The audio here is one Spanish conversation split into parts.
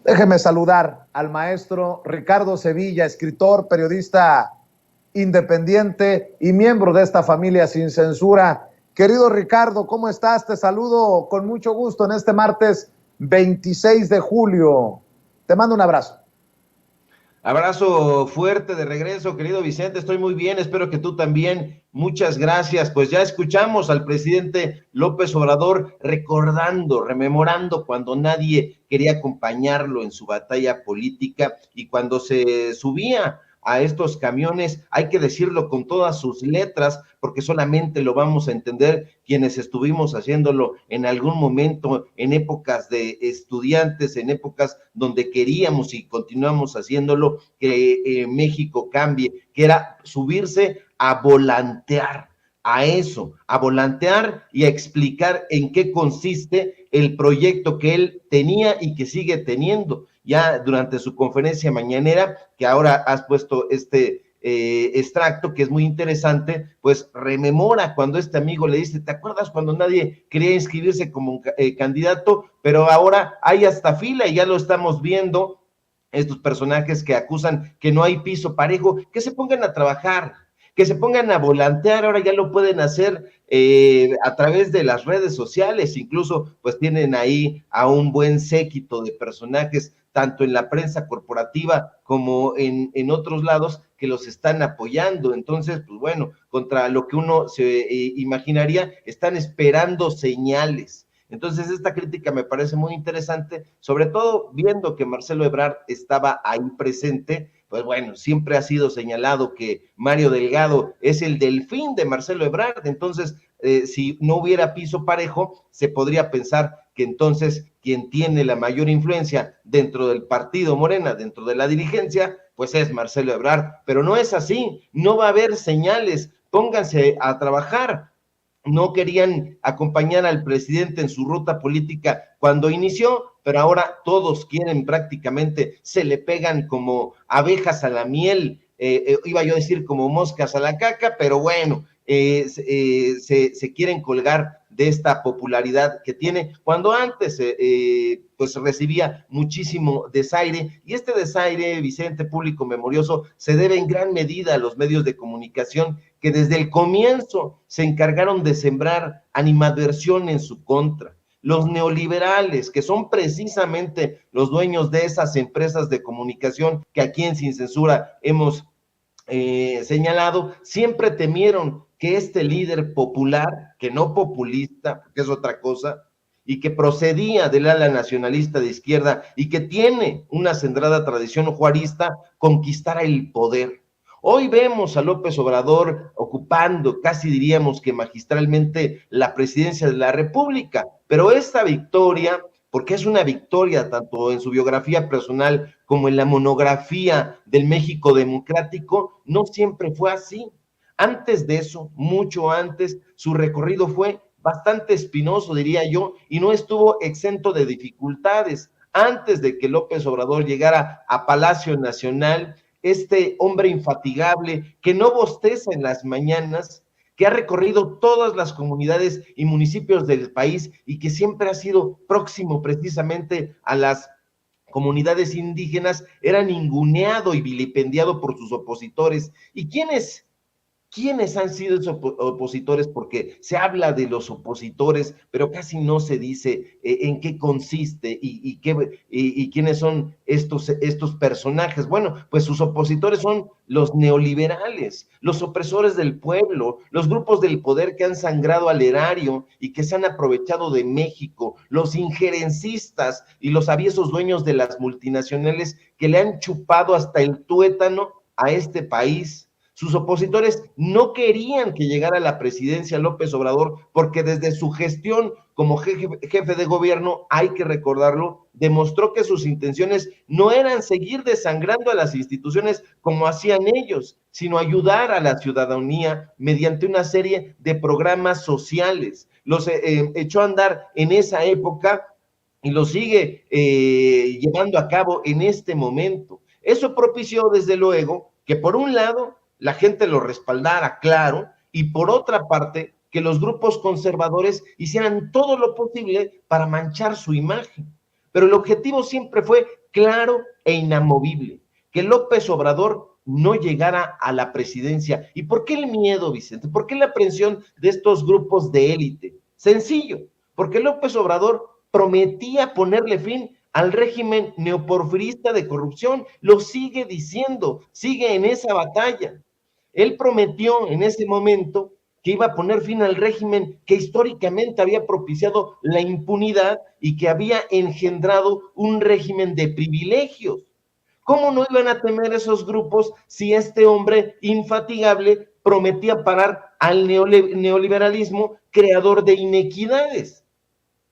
Déjeme saludar al maestro Ricardo Sevilla, escritor, periodista independiente y miembro de esta familia sin censura. Querido Ricardo, ¿cómo estás? Te saludo con mucho gusto en este martes 26 de julio. Te mando un abrazo. Abrazo fuerte de regreso, querido Vicente, estoy muy bien, espero que tú también. Muchas gracias. Pues ya escuchamos al presidente López Obrador recordando, rememorando cuando nadie quería acompañarlo en su batalla política y cuando se subía a estos camiones, hay que decirlo con todas sus letras, porque solamente lo vamos a entender quienes estuvimos haciéndolo en algún momento, en épocas de estudiantes, en épocas donde queríamos y continuamos haciéndolo, que México cambie, que era subirse a volantear, a eso, a volantear y a explicar en qué consiste el proyecto que él tenía y que sigue teniendo. Ya durante su conferencia mañanera, que ahora has puesto extracto, que es muy interesante, pues rememora cuando este amigo le dice, ¿te acuerdas cuando nadie quería inscribirse como candidato? Pero ahora hay hasta fila y ya lo estamos viendo, estos personajes que acusan que no hay piso parejo, que se pongan a trabajar, que se pongan a volantear, ahora ya lo pueden hacer a través de las redes sociales, incluso pues tienen ahí a un buen séquito de personajes, tanto en la prensa corporativa como en otros lados, que los están apoyando. Entonces, pues bueno, contra lo que uno se imaginaría, están esperando señales. Entonces, esta crítica me parece muy interesante, sobre todo viendo que Marcelo Ebrard estaba ahí presente. Pues bueno, siempre ha sido señalado que Mario Delgado es el delfín de Marcelo Ebrard. Entonces, si no hubiera piso parejo, se podría pensar que entonces quien tiene la mayor influencia dentro del partido Morena, dentro de la dirigencia, pues es Marcelo Ebrard, pero no es así, no va a haber señales, pónganse a trabajar. No querían acompañar al presidente en su ruta política cuando inició, pero ahora todos quieren prácticamente, se le pegan como abejas a la miel, iba yo a decir como moscas a la caca, pero bueno, se quieren colgar de esta popularidad que tiene, cuando antes pues recibía muchísimo desaire, y este desaire, Vicente, público memorioso, se debe en gran medida a los medios de comunicación que desde el comienzo se encargaron de sembrar animadversión en su contra. Los neoliberales, que son precisamente los dueños de esas empresas de comunicación que aquí en Sin Censura hemos señalado, siempre temieron que este líder popular, que no populista, que es otra cosa, y que procedía del ala nacionalista de izquierda y que tiene una centrada tradición juarista, conquistara el poder. Hoy vemos a López Obrador ocupando, casi diríamos que magistralmente, la presidencia de la República, pero esta victoria, porque es una victoria tanto en su biografía personal como en la monografía del México democrático, no siempre fue así. Antes de eso, mucho antes, su recorrido fue bastante espinoso, diría yo, y no estuvo exento de dificultades. Antes de que López Obrador llegara a Palacio Nacional, este hombre infatigable que no bosteza en las mañanas, que ha recorrido todas las comunidades y municipios del país y que siempre ha sido próximo precisamente a las comunidades indígenas, era ninguneado y vilipendiado por sus opositores. ¿Y quiénes han sido esos opositores? Porque se habla de los opositores, pero casi no se dice en qué consiste y quiénes son estos personajes. Bueno, pues sus opositores son los neoliberales, los opresores del pueblo, los grupos del poder que han sangrado al erario y que se han aprovechado de México, los injerencistas y los aviesos dueños de las multinacionales que le han chupado hasta el tuétano a este país. Sus opositores no querían que llegara a la presidencia López Obrador porque desde su gestión como jefe de gobierno, hay que recordarlo, demostró que sus intenciones no eran seguir desangrando a las instituciones como hacían ellos, sino ayudar a la ciudadanía mediante una serie de programas sociales. Los echó a andar en esa época y lo sigue llevando a cabo en este momento. Eso propició, desde luego, que por un lado la gente lo respaldara, claro, y por otra parte, que los grupos conservadores hicieran todo lo posible para manchar su imagen. pero el objetivo siempre fue claro e inamovible, que López Obrador no llegara a la presidencia. ¿Y por qué el miedo, Vicente? ¿Por qué la aprehensión de estos grupos de élite? Sencillo, porque López Obrador prometía ponerle fin al régimen neoporfirista de corrupción, lo sigue diciendo, sigue en esa batalla. Él prometió en ese momento que iba a poner fin al régimen que históricamente había propiciado la impunidad y que había engendrado un régimen de privilegios. ¿Cómo no iban a temer esos grupos si este hombre infatigable prometía parar al neoliberalismo creador de inequidades?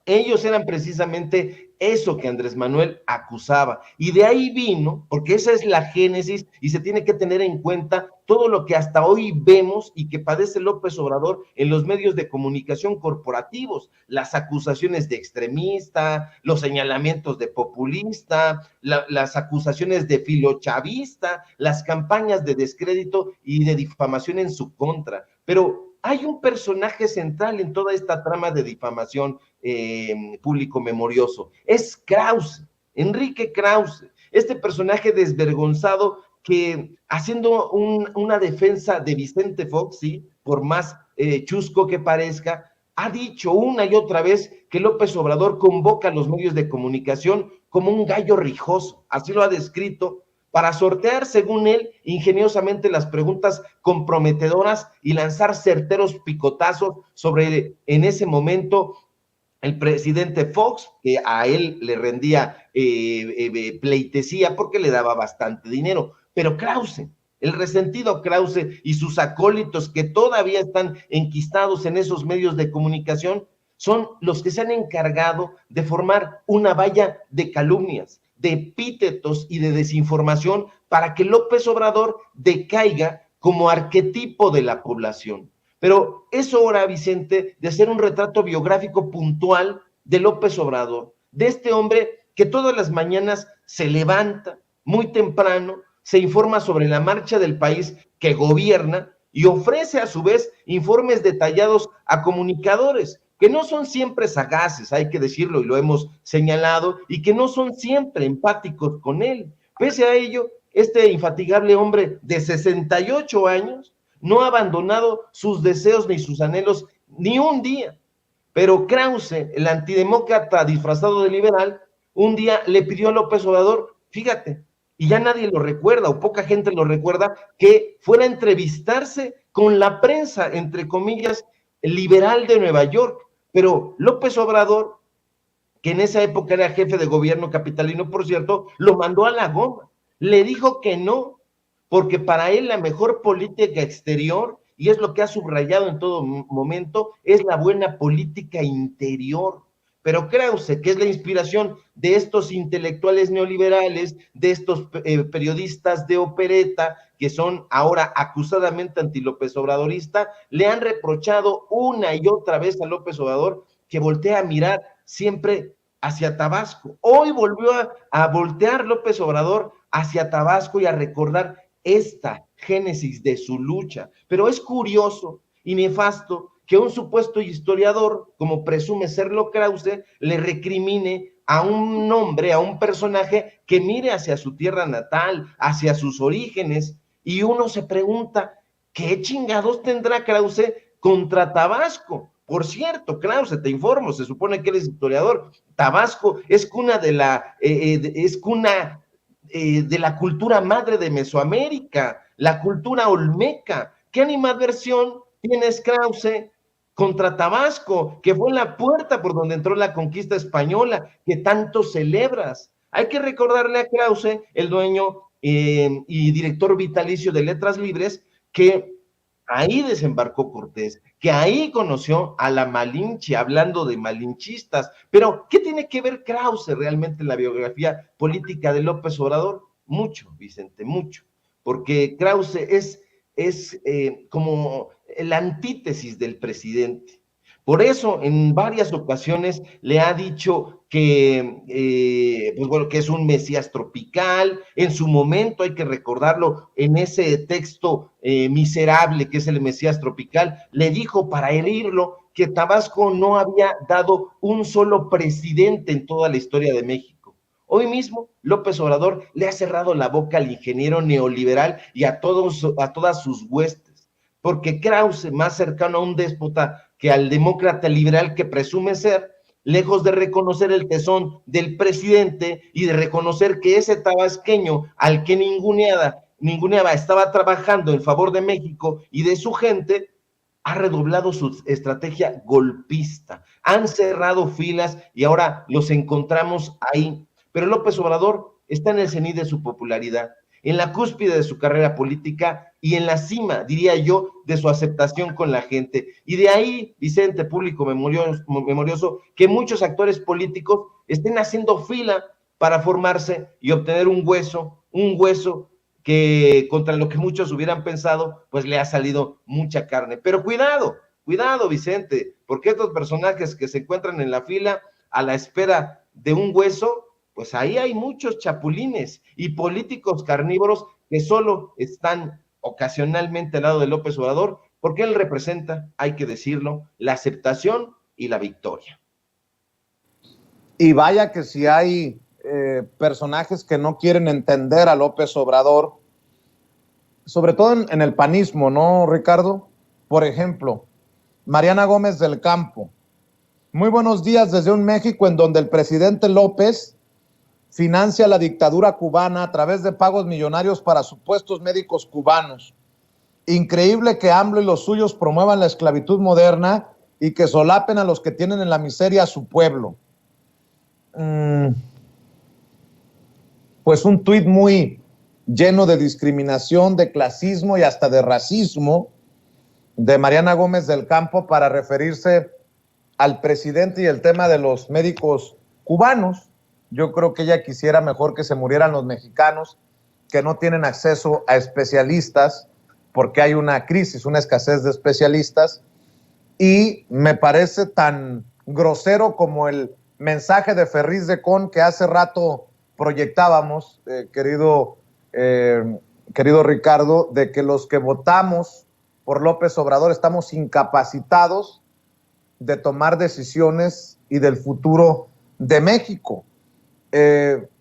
Ellos eran precisamente eso que Andrés Manuel acusaba. Y de ahí vino, porque esa es la génesis y se tiene que tener en cuenta todo lo que hasta hoy vemos y que padece López Obrador en los medios de comunicación corporativos, las acusaciones de extremista, los señalamientos de populista, las acusaciones de filochavista, las campañas de descrédito y de difamación en su contra. Pero hay un personaje central en toda esta trama de difamación público memorioso. Es Krause, Enrique Krause, este personaje desvergonzado que haciendo una defensa de Vicente Fox, ¿sí? Por más chusco que parezca, ha dicho una y otra vez que López Obrador convoca a los medios de comunicación como un gallo rijoso, así lo ha descrito, para sortear, según él, ingeniosamente las preguntas comprometedoras y lanzar certeros picotazos sobre, en ese momento, el presidente Fox, que a él le rendía pleitesía porque le daba bastante dinero. Pero Krause, el resentido Krause y sus acólitos que todavía están enquistados en esos medios de comunicación, son los que se han encargado de formar una valla de calumnias, de epítetos y de desinformación para que López Obrador decaiga como arquetipo de la población. Pero es hora, Vicente, de hacer un retrato biográfico puntual de López Obrador, de este hombre que todas las mañanas se levanta muy temprano, se informa sobre la marcha del país que gobierna y ofrece a su vez informes detallados a comunicadores que no son siempre sagaces, hay que decirlo y lo hemos señalado, y que no son siempre empáticos con él. Pese a ello, este infatigable hombre de 68 años no ha abandonado sus deseos ni sus anhelos ni un día. Pero Krause, el antidemócrata disfrazado de liberal, un día le pidió a López Obrador, fíjate, y ya nadie lo recuerda, o poca gente lo recuerda, que fuera a entrevistarse con la prensa, entre comillas, liberal de Nueva York. Pero López Obrador, que en esa época era jefe de gobierno capitalino, por cierto, lo mandó a la goma. Le dijo que no, porque para él la mejor política exterior, y es lo que ha subrayado en todo momento, es la buena política interior. Pero Krause, que es la inspiración de estos intelectuales neoliberales, de estos periodistas de opereta, que son ahora acusadamente anti-López Obradorista, le han reprochado una y otra vez a López Obrador que voltea a mirar siempre hacia Tabasco. Hoy volvió a voltear López Obrador hacia Tabasco y a recordar esta génesis de su lucha. Pero es curioso y nefasto que un supuesto historiador, como presume serlo Krause, le recrimine a un hombre, a un personaje que mire hacia su tierra natal, hacia sus orígenes, y uno se pregunta, ¿qué chingados tendrá Krause contra Tabasco? Por cierto, Krause, te informo, se supone que eres historiador, Tabasco es cuna de la cultura madre de Mesoamérica, la cultura olmeca. ¿Qué animadversión tienes, Krause, contra Tabasco, que fue la puerta por donde entró la conquista española, que tanto celebras? Hay que recordarle a Krause, el dueño y director vitalicio de Letras Libres, que ahí desembarcó Cortés, que ahí conoció a la Malinche, hablando de malinchistas. Pero, ¿qué tiene que ver Krause realmente en la biografía política de López Obrador? Mucho, Vicente, mucho, porque Krause es como la antítesis del presidente. Por eso, en varias ocasiones le ha dicho que, pues bueno, que es un mesías tropical. En su momento, hay que recordarlo, en ese texto miserable que es el mesías tropical, le dijo para herirlo que Tabasco no había dado un solo presidente en toda la historia de México. Hoy mismo López Obrador le ha cerrado la boca al ingeniero neoliberal y a todas sus huestes, porque Krause, más cercano a un déspota que al demócrata liberal que presume ser, lejos de reconocer el tesón del presidente y de reconocer que ese tabasqueño al que ninguneaba estaba trabajando en favor de México y de su gente, ha redoblado su estrategia golpista. Han cerrado filas y ahora los encontramos ahí. Pero López Obrador está en el cenit de su popularidad, en la cúspide de su carrera política y en la cima, diría yo, de su aceptación con la gente. Y de ahí, Vicente, público memorioso, que muchos actores políticos estén haciendo fila para formarse y obtener un hueso que contra lo que muchos hubieran pensado, pues le ha salido mucha carne. Pero cuidado, Vicente, porque estos personajes que se encuentran en la fila a la espera de un hueso, pues ahí hay muchos chapulines y políticos carnívoros que solo están ocasionalmente al lado de López Obrador, porque él representa, hay que decirlo, la aceptación y la victoria. Y vaya que si hay personajes que no quieren entender a López Obrador, sobre todo en el panismo, ¿no, Ricardo? Por ejemplo, Mariana Gómez del Campo. Muy buenos días desde un México en donde el presidente López financia la dictadura cubana a través de pagos millonarios para supuestos médicos cubanos. Increíble que AMLO y los suyos promuevan la esclavitud moderna y que solapen a los que tienen en la miseria a su pueblo. Pues un tuit muy lleno de discriminación, de clasismo y hasta de racismo de Mariana Gómez del Campo para referirse al presidente y el tema de los médicos cubanos. Yo creo que ella quisiera mejor que se murieran los mexicanos que no tienen acceso a especialistas porque hay una crisis, una escasez de especialistas, y me parece tan grosero como el mensaje de Ferriz de Con que hace rato proyectábamos, querido Ricardo, de que los que votamos por López Obrador estamos incapacitados de tomar decisiones y del futuro de México.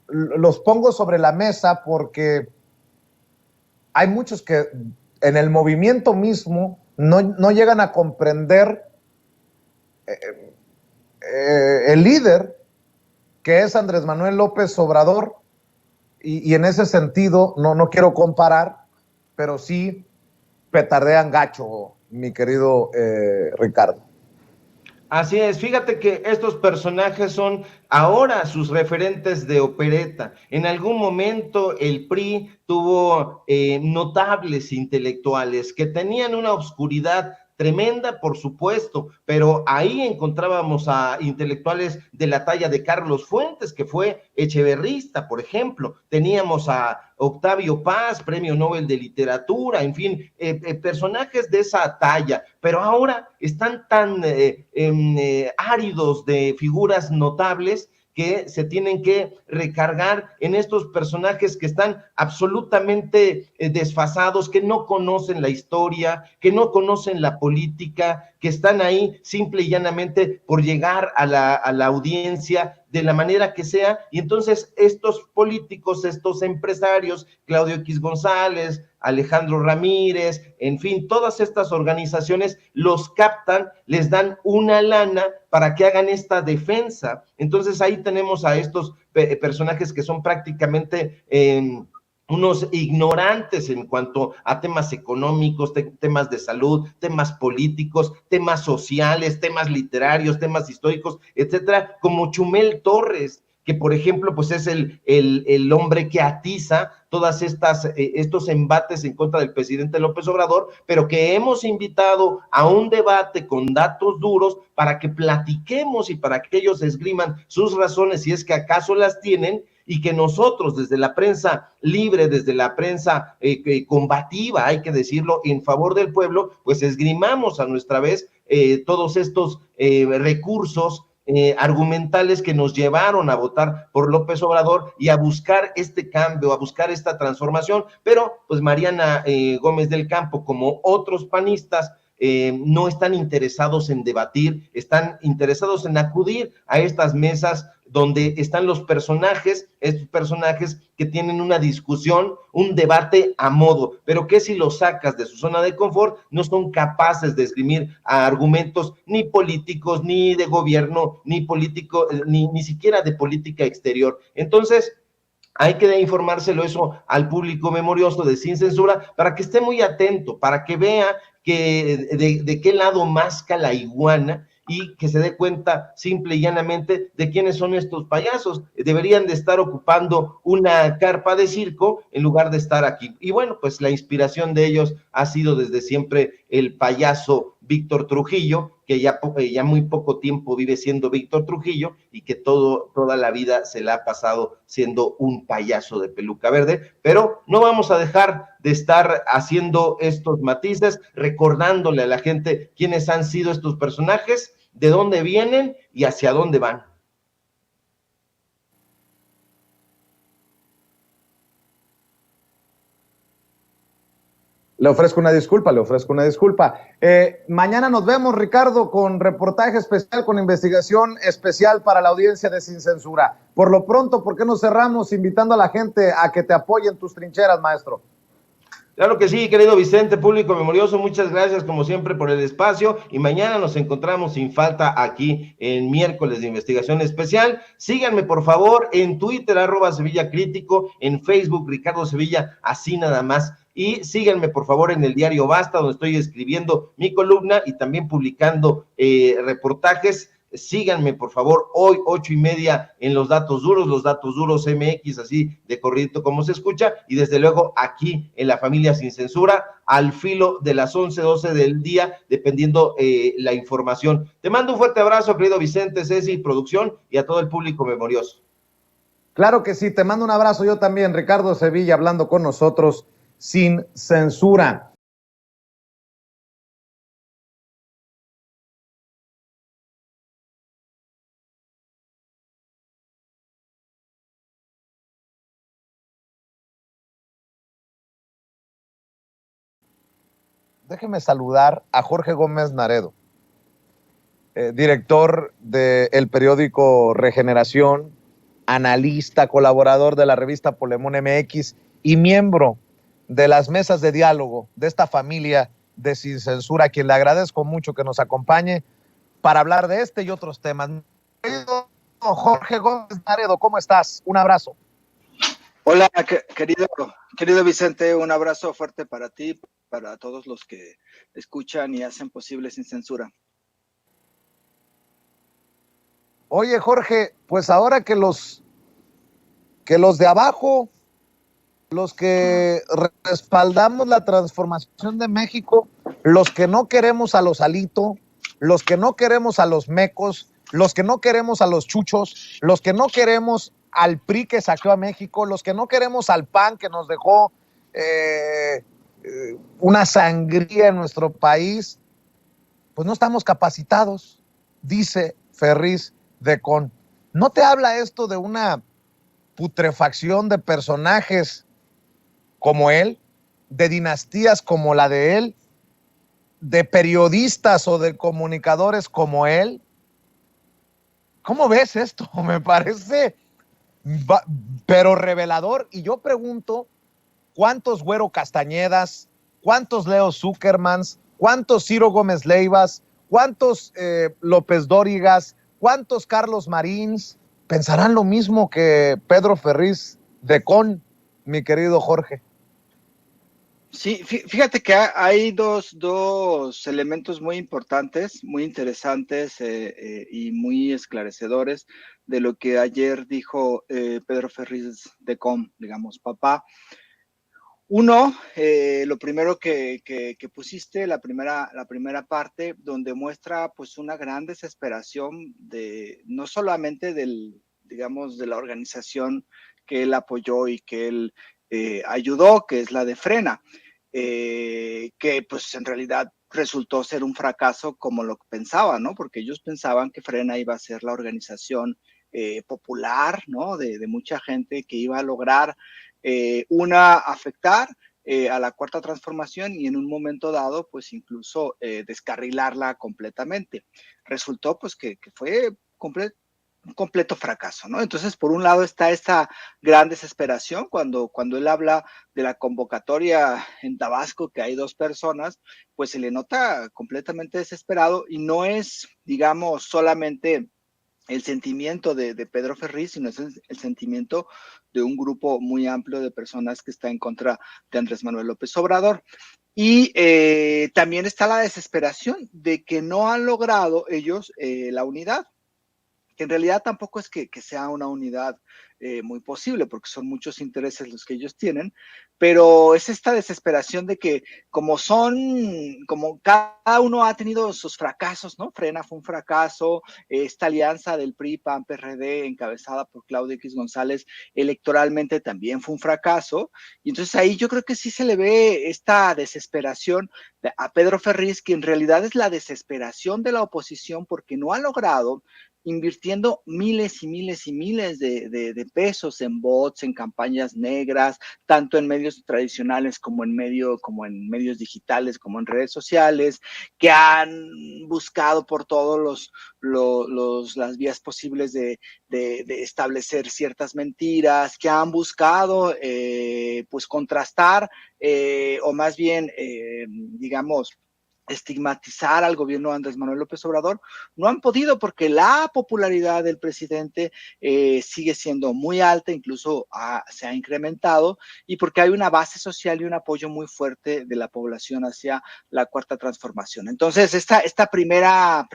Los pongo sobre la mesa porque hay muchos que en el movimiento mismo no llegan a comprender el líder que es Andrés Manuel López Obrador, y en ese sentido no quiero comparar, pero sí petardean gacho, mi querido Ricardo. Así es, fíjate que estos personajes son ahora sus referentes de opereta. En algún momento el PRI tuvo notables intelectuales que tenían una oscuridad tremenda, por supuesto, pero ahí encontrábamos a intelectuales de la talla de Carlos Fuentes, que fue echeverrista, por ejemplo. Teníamos a Octavio Paz, Premio Nobel de Literatura, en fin, personajes de esa talla, pero ahora están tan áridos de figuras notables que se tienen que recargar en estos personajes que están absolutamente desfasados, que no conocen la historia, que no conocen la política, que están ahí simple y llanamente por llegar a la audiencia de la manera que sea, y entonces estos políticos, estos empresarios, Claudio X González, Alejandro Ramírez, en fin, todas estas organizaciones los captan, les dan una lana para que hagan esta defensa. Entonces ahí tenemos a estos personajes que son prácticamente unos ignorantes en cuanto a temas económicos, temas de salud, temas políticos, temas sociales, temas literarios, temas históricos, etcétera, como Chumel Torres, que por ejemplo, pues es el hombre que atiza todas estos embates en contra del presidente López Obrador, pero que hemos invitado a un debate con datos duros para que platiquemos y para que ellos esgriman sus razones, si es que acaso las tienen, y que nosotros desde la prensa libre, desde la prensa combativa, hay que decirlo, en favor del pueblo, pues esgrimamos a nuestra vez todos estos recursos argumentales que nos llevaron a votar por López Obrador y a buscar este cambio, a buscar esta transformación. Pero pues Mariana Gómez del Campo, como otros panistas, no están interesados en debatir, están interesados en acudir a estas mesas donde están los personajes, estos personajes que tienen una discusión, un debate a modo, pero que si los sacas de su zona de confort, no son capaces de esgrimir argumentos ni políticos, ni de gobierno, ni político, ni siquiera de política exterior. Entonces, hay que informárselo eso al público memorioso de Sin Censura para que esté muy atento, para que vea que de qué lado masca la iguana y que se dé cuenta simple y llanamente de quiénes son estos payasos. Deberían de estar ocupando una carpa de circo en lugar de estar aquí. Y bueno, pues la inspiración de ellos ha sido desde siempre el payaso Víctor Trujillo, que ya muy poco tiempo vive siendo Víctor Trujillo y que toda la vida se la ha pasado siendo un payaso de peluca verde, pero no vamos a dejar de estar haciendo estos matices, recordándole a la gente quiénes han sido estos personajes, de dónde vienen y hacia dónde van. Le ofrezco una disculpa. Mañana nos vemos, Ricardo, con reportaje especial, con investigación especial para la audiencia de Sin Censura. Por lo pronto, ¿por qué no cerramos invitando a la gente a que te apoye en tus trincheras, maestro? Claro que sí, querido Vicente, público memorioso, muchas gracias como siempre por el espacio y mañana nos encontramos sin falta aquí en miércoles de investigación especial. Síganme por favor en Twitter, @Sevilla Crítico, en Facebook, Ricardo Sevilla, así nada más. Y síganme por favor en el diario Basta, donde estoy escribiendo mi columna y también publicando reportajes. Síganme por favor hoy 8:30 en los datos duros MX, así de corrido como se escucha, y desde luego aquí en La Familia Sin Censura al filo de las 11:12 del día, dependiendo la información. Te mando un fuerte abrazo, querido Vicente, Ceci, producción, y a todo el público memorioso. Claro que sí, te mando un abrazo yo también, Ricardo Sevilla, hablando con nosotros Sin Censura. Déjeme saludar a Jorge Gómez Naredo, director del periódico Regeneración, analista, colaborador de la revista Polemón MX y miembro de las mesas de diálogo de esta familia de Sin Censura, a quien le agradezco mucho que nos acompañe para hablar de este y otros temas. Jorge Gómez Naredo, ¿cómo estás? Un abrazo. Hola, querido Vicente, un abrazo fuerte para ti, para todos los que escuchan y hacen posible Sin Censura. Oye, Jorge, pues ahora que los de abajo, los que respaldamos la transformación de México, los que no queremos a los Alito, los que no queremos a los mecos, los que no queremos a los chuchos, los que no queremos al PRI que saqueó a México, los que no queremos al PAN que nos dejó una sangría en nuestro país, pues no estamos capacitados, dice Ferriz Decón. ¿No te habla esto de una putrefacción de personajes como él, de dinastías como la de él, de periodistas o de comunicadores como él? ¿Cómo ves esto? Me parece pero revelador. Y yo pregunto, ¿cuántos Güero Castañedas, cuántos Leo Zuckermans, cuántos Ciro Gómez Leivas, cuántos López Dórigas, cuántos Carlos Marins pensarán lo mismo que Pedro Ferriz Decón, mi querido Jorge? Sí, fíjate que hay dos elementos muy importantes, muy interesantes y muy esclarecedores de lo que ayer dijo Pedro Ferriz Decón, digamos, papá. Uno, lo primero que pusiste, la primera parte, donde muestra pues una gran desesperación no solamente digamos, de la organización que él apoyó y que él ayudó, que es la de Frena, que pues en realidad resultó ser un fracaso como lo pensaban, ¿no? Porque ellos pensaban que Frena iba a ser la organización popular, ¿no? De mucha gente que iba a lograr afectar a la Cuarta Transformación y en un momento dado, pues incluso descarrilarla completamente. Resultó pues que fue un completo fracaso, ¿no? Entonces, por un lado está esta gran desesperación cuando él habla de la convocatoria en Tabasco, que hay 2 personas, pues se le nota completamente desesperado y no es, digamos, solamente el sentimiento de Pedro Ferriz, sino es el sentimiento de un grupo muy amplio de personas que está en contra de Andrés Manuel López Obrador. Y también está la desesperación de que no han logrado ellos la unidad, que en realidad tampoco es que sea una unidad muy posible, porque son muchos intereses los que ellos tienen, pero es esta desesperación de que como cada uno ha tenido sus fracasos, ¿no? Frena fue un fracaso, esta alianza del PRI, PAN, PRD, encabezada por Claudio X González, electoralmente también fue un fracaso, y entonces ahí yo creo que sí se le ve esta desesperación a Pedro Ferriz, que en realidad es la desesperación de la oposición porque no ha logrado, invirtiendo miles y miles y miles de pesos en bots, en campañas negras, tanto en medios tradicionales como en medios digitales, como en redes sociales, que han buscado por todos las vías posibles de establecer ciertas mentiras, que han buscado pues contrastar o más bien digamos estigmatizar al gobierno de Andrés Manuel López Obrador, no han podido porque la popularidad del presidente sigue siendo muy alta, incluso se ha incrementado, y porque hay una base social y un apoyo muy fuerte de la población hacia la Cuarta Transformación. Entonces, esta primera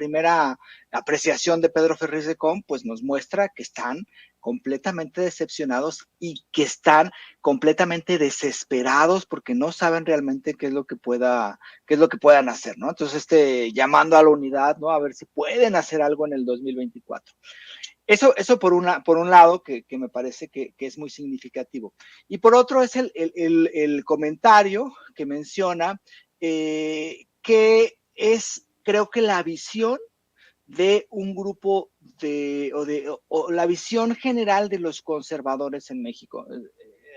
apreciación de Pedro Ferriz de Con, pues nos muestra que están completamente decepcionados y que están completamente desesperados porque no saben realmente qué es lo que puedan hacer, ¿no? Entonces, llamando a la unidad, ¿no? A ver si pueden hacer algo en el 2024. Eso por un lado que me parece que es muy significativo. Y por otro es el comentario que menciona que es, creo que la visión de un grupo o la visión general de los conservadores en México.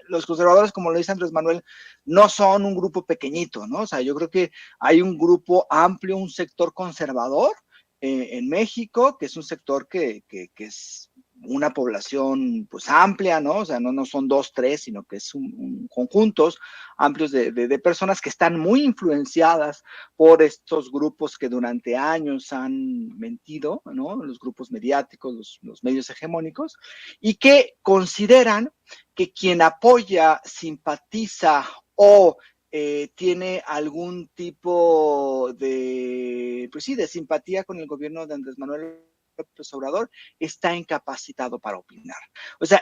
Los conservadores, como lo dice Andrés Manuel, no son un grupo pequeñito, ¿no? O sea, yo creo que hay un grupo amplio, un sector conservador en México, que es un sector que es una población pues amplia, ¿no? O sea, no son 2, 3, sino que es un conjuntos amplios de personas que están muy influenciadas por estos grupos que durante años han mentido, ¿no? Los grupos mediáticos, los medios hegemónicos, y que consideran que quien apoya, simpatiza o tiene algún tipo pues sí, de simpatía con el gobierno de Andrés Manuel López Obrador, está incapacitado para opinar. O sea,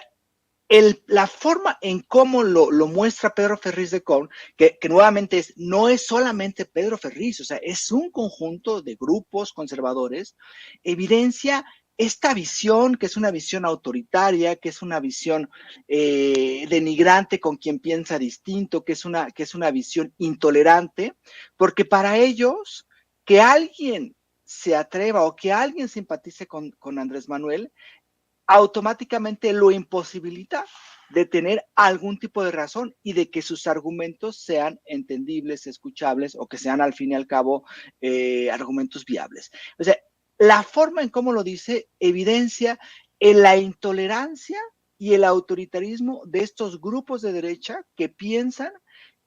la forma en cómo lo muestra Pedro Ferriz de Con, que nuevamente no es solamente Pedro Ferriz, o sea, es un conjunto de grupos conservadores, evidencia esta visión, que es una visión autoritaria, que es una visión denigrante con quien piensa distinto, que es una visión intolerante, porque para ellos, que alguien se atreva o que alguien simpatice con Andrés Manuel, automáticamente lo imposibilita de tener algún tipo de razón y de que sus argumentos sean entendibles, escuchables o que sean al fin y al cabo argumentos viables. O sea, la forma en cómo lo dice evidencia en la intolerancia y el autoritarismo de estos grupos de derecha que piensan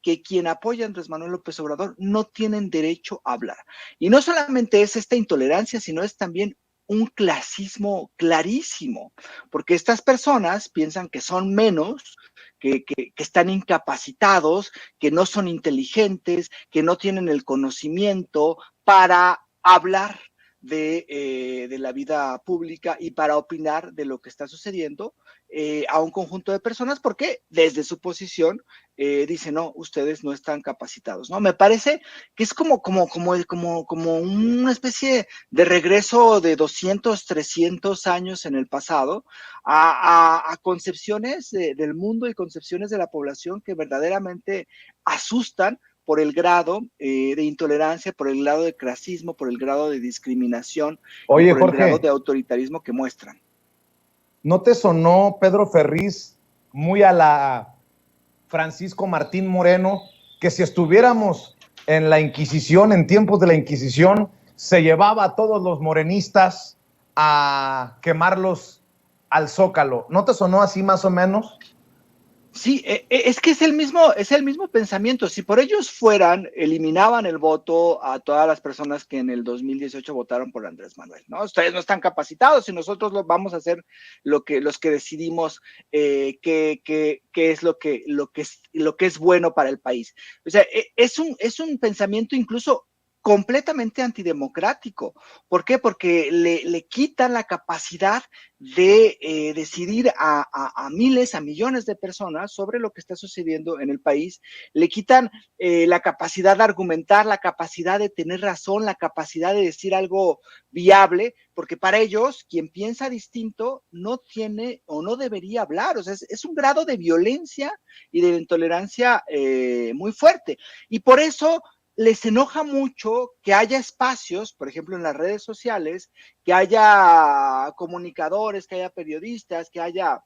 que quien apoya a Andrés Manuel López Obrador no tienen derecho a hablar. Y no solamente es esta intolerancia, sino es también un clasismo clarísimo, porque estas personas piensan que son menos, que están incapacitados, que no son inteligentes, que no tienen el conocimiento para hablar de la vida pública y para opinar de lo que está sucediendo a un conjunto de personas, porque desde su posición dicen, no, ustedes no están capacitados, ¿no? Me parece que es como una especie de regreso de 200, 300 años en el pasado a concepciones del mundo y concepciones de la población que verdaderamente asustan por el grado de intolerancia, por el grado de clasismo, por el grado de discriminación y Oye, por el grado de Jorge, autoritarismo que muestran. ¿no te sonó Pedro Ferriz muy a la Francisco Martín Moreno, que si estuviéramos en la Inquisición, en tiempos de la Inquisición, se llevaba a todos los morenistas a quemarlos al Zócalo. ¿No te sonó así más o menos? Sí, es que es el mismo pensamiento. Si por ellos fueran, eliminaban el voto a todas las personas que en el 2018 votaron por Andrés Manuel, ¿no? Ustedes no están capacitados y nosotros vamos a hacer los que decidimos qué es lo que es bueno para el país. O sea, es un pensamiento incluso completamente antidemocrático. ¿Por qué? Porque le quitan la capacidad de decidir a miles, a millones de personas sobre lo que está sucediendo en el país, le quitan la capacidad de argumentar, la capacidad de tener razón, la capacidad de decir algo viable, porque para ellos, quien piensa distinto no tiene o no debería hablar, o sea, es un grado de violencia y de intolerancia muy fuerte, y por eso les enoja mucho que haya espacios, por ejemplo, en las redes sociales, que haya comunicadores, que haya periodistas, que haya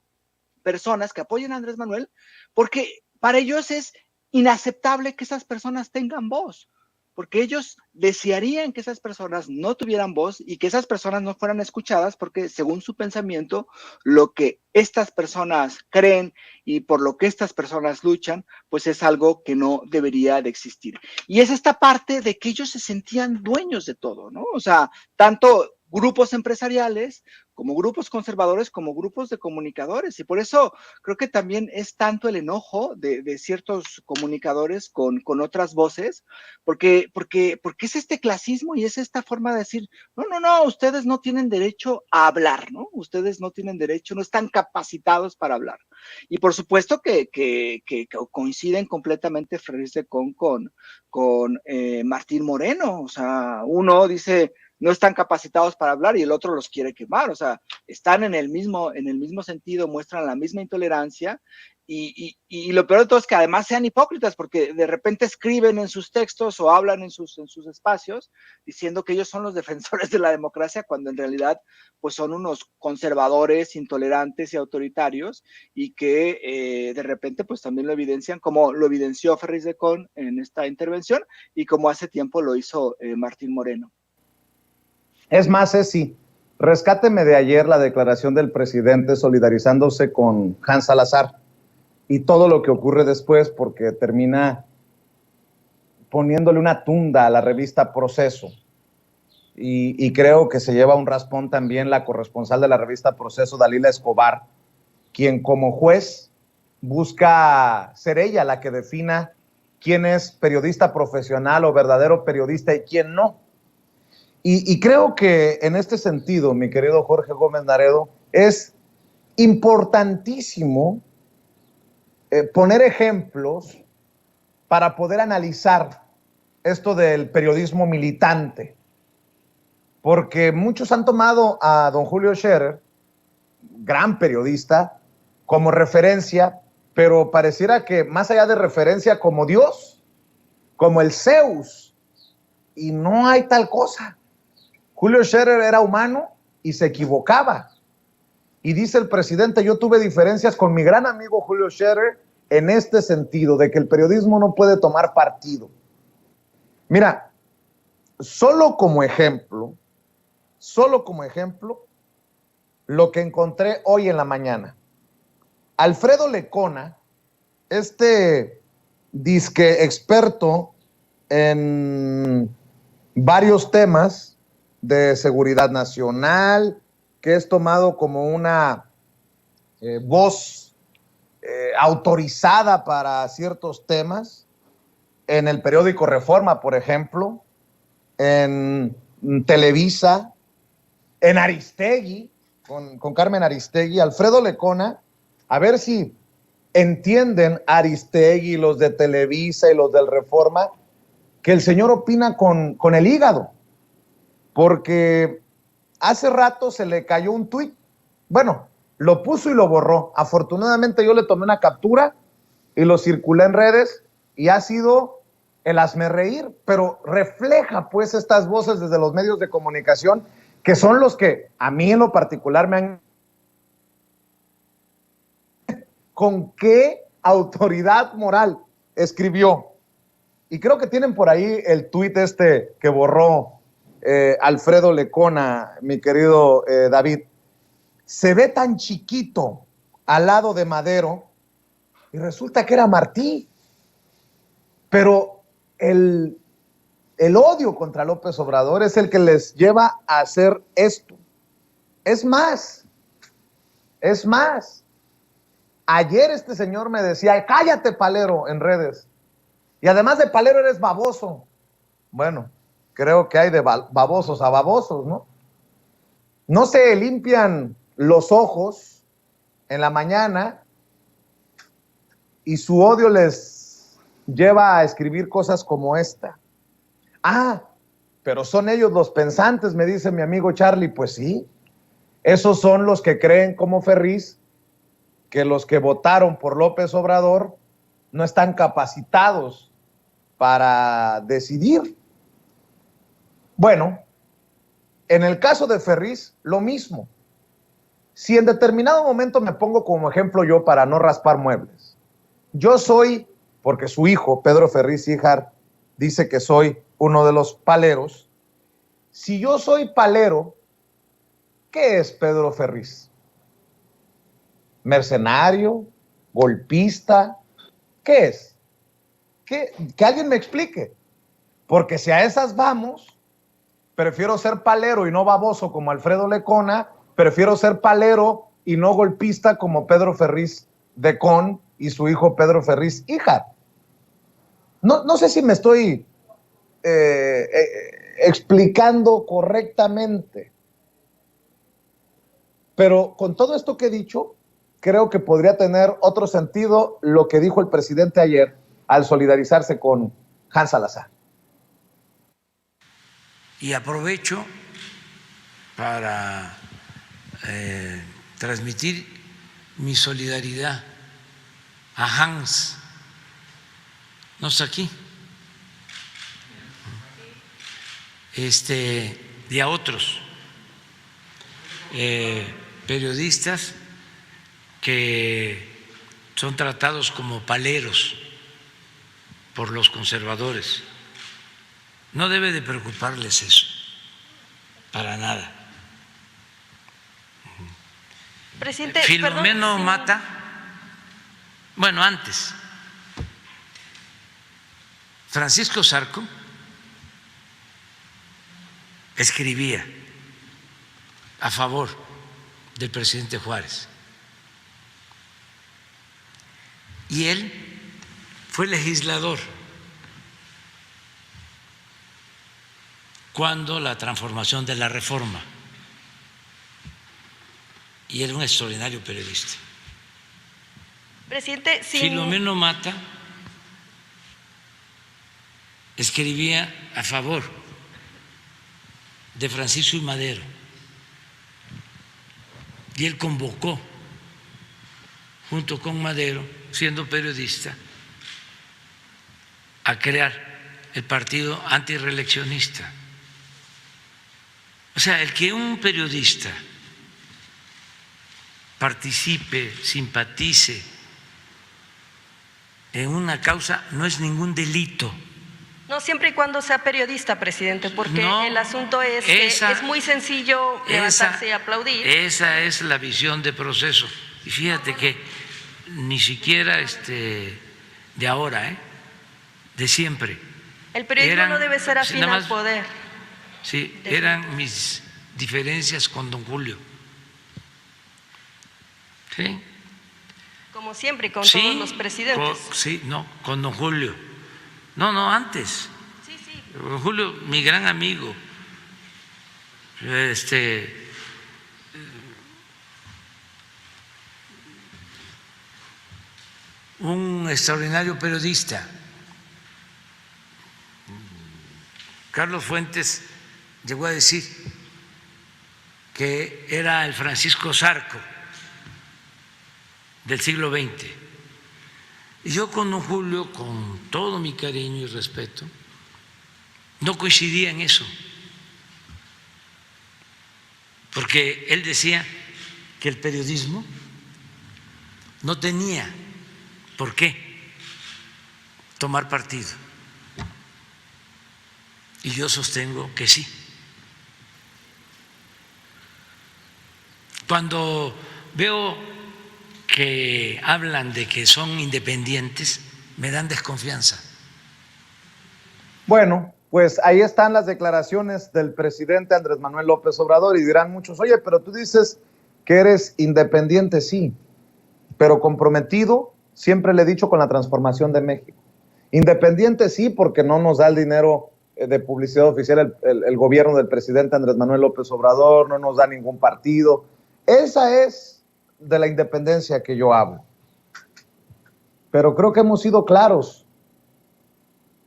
personas que apoyen a Andrés Manuel, porque para ellos es inaceptable que esas personas tengan voz, porque ellos desearían que esas personas no tuvieran voz y que esas personas no fueran escuchadas, porque según su pensamiento, lo que estas personas creen y por lo que estas personas luchan, pues es algo que no debería de existir. Y es esta parte de que ellos se sentían dueños de todo, ¿no? O sea, tanto grupos empresariales como grupos conservadores, como grupos de comunicadores. Y por eso creo que también es tanto el enojo de ciertos comunicadores con otras voces, porque es este clasismo y es esta forma de decir, no, ustedes no tienen derecho a hablar, ¿no? Ustedes no tienen derecho, no están capacitados para hablar. Y por supuesto que coinciden completamente Ferriz con Martín Moreno. O sea, uno dice, no están capacitados para hablar y el otro los quiere quemar. O sea, están en el mismo sentido, muestran la misma intolerancia y lo peor de todo es que además sean hipócritas, porque de repente escriben en sus textos o hablan en sus espacios diciendo que ellos son los defensores de la democracia, cuando en realidad pues son unos conservadores, intolerantes y autoritarios, y que de repente pues también lo evidencian, como lo evidenció Ferriz de Con en esta intervención y como hace tiempo lo hizo Martín Moreno. Es más, Ceci, rescáteme de ayer la declaración del presidente solidarizándose con Hans Salazar y todo lo que ocurre después, porque termina poniéndole una tunda a la revista Proceso. Y creo que se lleva un raspón también la corresponsal de la revista Proceso, Dalila Escobar, quien como juez busca ser ella la que defina quién es periodista profesional o verdadero periodista y quién no. Y creo que en este sentido, mi querido Jorge Gómez Naredo, es importantísimo poner ejemplos para poder analizar esto del periodismo militante, porque muchos han tomado a don Julio Scherer, gran periodista, como referencia, pero pareciera que más allá de referencia, como Dios, como el Zeus, y no hay tal cosa. Julio Scherer era humano y se equivocaba. Y dice el presidente, yo tuve diferencias con mi gran amigo Julio Scherer en este sentido, de que el periodismo no puede tomar partido. Mira, solo como ejemplo, lo que encontré hoy en la mañana. Alfredo Lecona, este disque experto en varios temas de seguridad nacional, que es tomado como una voz autorizada para ciertos temas, en el periódico Reforma, por ejemplo, en Televisa, en Aristegui, con Carmen Aristegui, Alfredo Lecona, a ver si entienden Aristegui, los de Televisa y los del Reforma, que el señor opina con el hígado, porque hace rato se le cayó un tuit, bueno, lo puso y lo borró. Afortunadamente yo le tomé una captura y lo circulé en redes y ha sido el hazmerreír, pero refleja pues estas voces desde los medios de comunicación, que son los que a mí en lo particular me han... ¿Con qué autoridad moral escribió y creo que tienen por ahí el tuit este que borró Alfredo Lecona, mi querido David. Se ve tan chiquito al lado de Madero y resulta que era Martí. Pero el odio contra López Obrador es el que les lleva a hacer esto. Es más, ayer este señor me decía, cállate, palero, en redes. Y además de palero eres baboso. Bueno, creo que hay de babosos a babosos, ¿no? No se limpian los ojos en la mañana y su odio les lleva a escribir cosas como esta. Ah, pero son ellos los pensantes, me dice mi amigo Charlie. Pues sí, esos son los que creen como Ferriz que los que votaron por López Obrador no están capacitados para decidir. Bueno, en el caso de Ferriz, lo mismo. Si en determinado momento me pongo como ejemplo yo para no raspar muebles, yo soy, porque su hijo, Pedro Ferriz Híjar, dice que soy uno de los paleros. Si yo soy palero, ¿qué es Pedro Ferriz? ¿Mercenario? ¿Golpista? ¿Qué es? Que alguien me explique. Porque si a esas vamos, prefiero ser palero y no baboso como Alfredo Lecona, prefiero ser palero y no golpista como Pedro Ferriz de Con y su hijo Pedro Ferriz Híjar. No sé si me estoy explicando correctamente, pero con todo esto que he dicho, creo que podría tener otro sentido lo que dijo el presidente ayer al solidarizarse con Hans Salazar. Y aprovecho para transmitir mi solidaridad a Hans. No está aquí. Y a otros periodistas que son tratados como paleros por los conservadores. No debe de preocuparles eso, para nada. Presidente, Filomeno perdón, Mata, bueno, antes, Francisco Zarco escribía a favor del presidente Juárez. Y él fue legislador cuando la transformación de la Reforma, y era un extraordinario periodista. Presidente, Filomeno Mata escribía a favor de Francisco I. Madero y él convocó, junto con Madero, siendo periodista, a crear el partido antirreeleccionista. O sea, el que un periodista participe, simpatice en una causa no es ningún delito. no siempre y cuando sea periodista, presidente, porque No, el asunto es que es muy sencillo levantarse y aplaudir. Esa es la visión de proceso. Y fíjate que ni siquiera de ahora, de siempre. El periodismo no debe ser afín al poder. Sí, eran mis diferencias con don Julio. ¿Sí? Como siempre, con todos los presidentes. Con don Julio. No, antes. Sí. Don Julio, mi gran amigo. Un extraordinario periodista. Carlos Fuentes llegó a decir que era el Francisco Zarco del siglo XX. Y yo con don Julio, con todo mi cariño y respeto, no coincidía en eso, porque él decía que el periodismo no tenía por qué tomar partido, Y yo sostengo que sí. Cuando veo que hablan de que son independientes, me dan desconfianza. Bueno, pues ahí están las declaraciones del presidente Andrés Manuel López Obrador y dirán muchos, oye, pero tú dices que eres independiente, sí, pero comprometido, siempre le he dicho, con la transformación de México. Independiente sí, porque no nos da el dinero de publicidad oficial el gobierno del presidente Andrés Manuel López Obrador, no nos da ningún partido. Esa es de la independencia que yo hablo. Pero creo que hemos sido claros,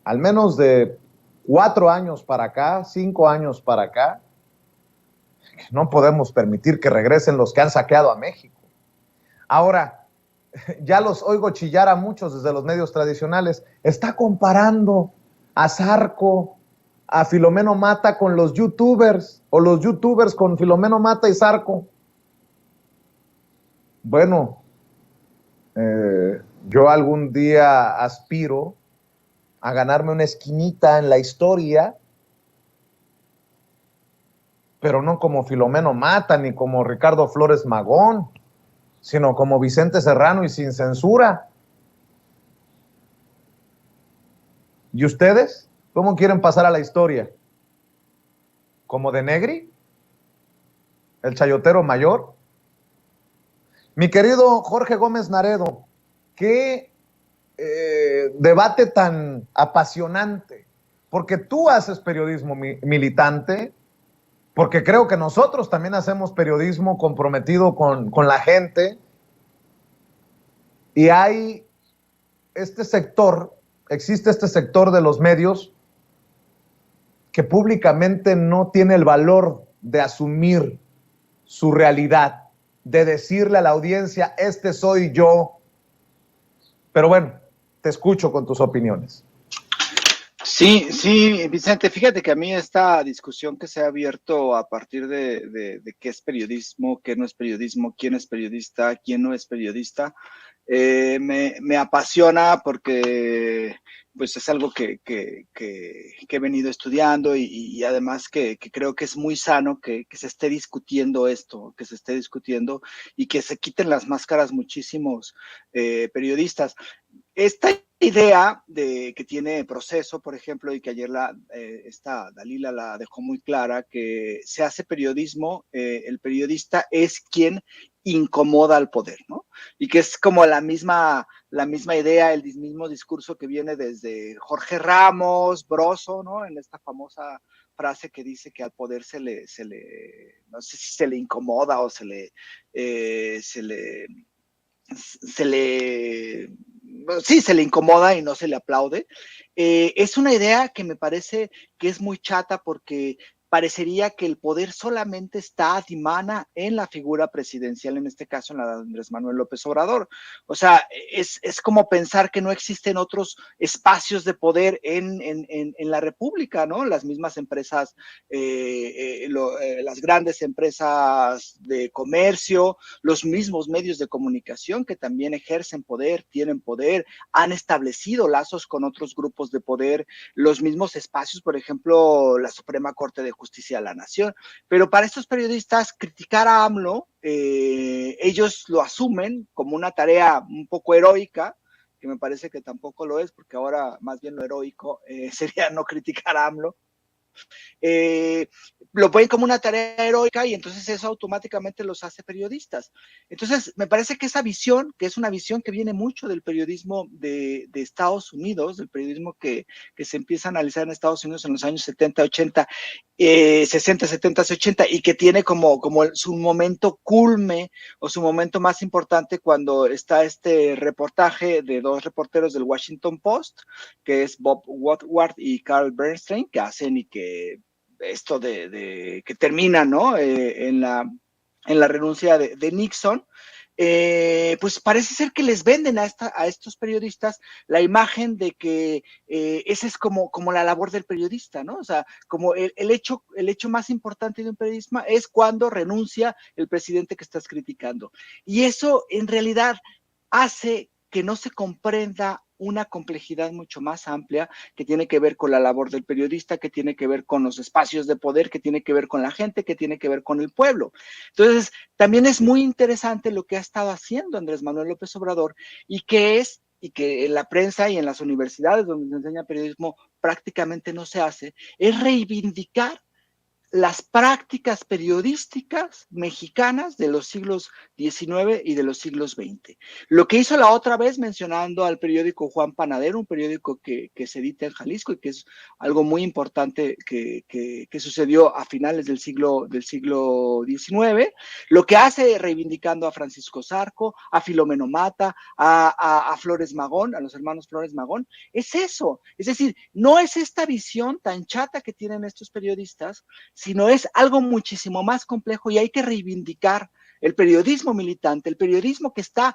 al menos de 4 años para acá, 5 años para acá, que no podemos permitir que regresen los que han saqueado a México. Ahora, ya los oigo chillar a muchos desde los medios tradicionales. Está comparando a Zarco, a Filomeno Mata con los youtubers, o los youtubers con Filomeno Mata y Zarco. Bueno, yo algún día aspiro a ganarme una esquinita en la historia, pero no como Filomeno Mata ni como Ricardo Flores Magón, sino como Vicente Serrano y sin censura. ¿Y ustedes? ¿Cómo quieren pasar a la historia? ¿Como de Negri? ¿El chayotero mayor? Mi querido Jorge Gómez Naredo, qué debate tan apasionante, porque tú haces periodismo militante, porque creo que nosotros también hacemos periodismo comprometido con la gente, y hay este sector, existe este sector de los medios que públicamente no tiene el valor de asumir su realidad, de decirle a la audiencia, este soy yo. Pero bueno, te escucho con tus opiniones. Sí, Vicente, fíjate que a mí esta discusión que se ha abierto a partir de qué es periodismo, qué no es periodismo, quién es periodista, quién no es periodista, me apasiona porque pues es algo que he venido estudiando y además que creo que es muy sano que se esté discutiendo esto, que se esté discutiendo y que se quiten las máscaras muchísimos periodistas. Esta idea de que tiene Proceso, por ejemplo, y que ayer esta Dalila la dejó muy clara, que se hace periodismo, el periodista es quien incomoda al poder, ¿no? Y que es como la misma idea, el mismo discurso que viene desde Jorge Ramos, Broso, ¿no? En esta famosa frase que dice que al poder no sé si se le incomoda o se le incomoda y no se le aplaude. Es una idea que me parece que es muy chata porque parecería que el poder solamente está dimana en la figura presidencial, en este caso en la de Andrés Manuel López Obrador. O sea, es como pensar que no existen otros espacios de poder en la República, ¿no? Las mismas empresas, las grandes empresas de comercio, los mismos medios de comunicación que también ejercen poder, tienen poder, han establecido lazos con otros grupos de poder, los mismos espacios, por ejemplo, la Suprema Corte de Justicia de la Nación. Pero para estos periodistas, criticar a AMLO, ellos lo asumen como una tarea un poco heroica, que me parece que tampoco lo es, porque ahora más bien lo heroico sería no criticar a AMLO. Lo ven como una tarea heroica y entonces eso automáticamente los hace periodistas. Entonces, me parece que esa visión, que es una visión que viene mucho del periodismo de Estados Unidos, del periodismo que se empieza a analizar en Estados Unidos en los años 70, 80, 60, 70, 80, y que tiene como su momento culme o su momento más importante cuando está este reportaje de 2 reporteros del Washington Post, que es Bob Woodward y Carl Bernstein, que hacen y que esto de que termina, ¿no? En la renuncia de Nixon, pues parece ser que les venden a estos periodistas la imagen de que esa es como la labor del periodista, ¿no? O sea, como el hecho más importante de un periodista es cuando renuncia el presidente que estás criticando. Y eso en realidad hace que no se comprenda una complejidad mucho más amplia que tiene que ver con la labor del periodista, que tiene que ver con los espacios de poder, que tiene que ver con la gente, que tiene que ver con el pueblo. Entonces, también es muy interesante lo que ha estado haciendo Andrés Manuel López Obrador y que en la prensa y en las universidades donde se enseña periodismo prácticamente no se hace, es reivindicar las prácticas periodísticas mexicanas de los siglos XIX y de los siglos XX. Lo que hizo la otra vez mencionando al periódico Juan Panadero, un periódico que se edita en Jalisco y que es algo muy importante que sucedió a finales del siglo XIX, lo que hace reivindicando a Francisco Zarco, a Filomeno Mata, a Flores Magón, a los hermanos Flores Magón, es eso. Es decir, no es esta visión tan chata que tienen estos periodistas, sino es algo muchísimo más complejo y hay que reivindicar el periodismo militante, el periodismo que está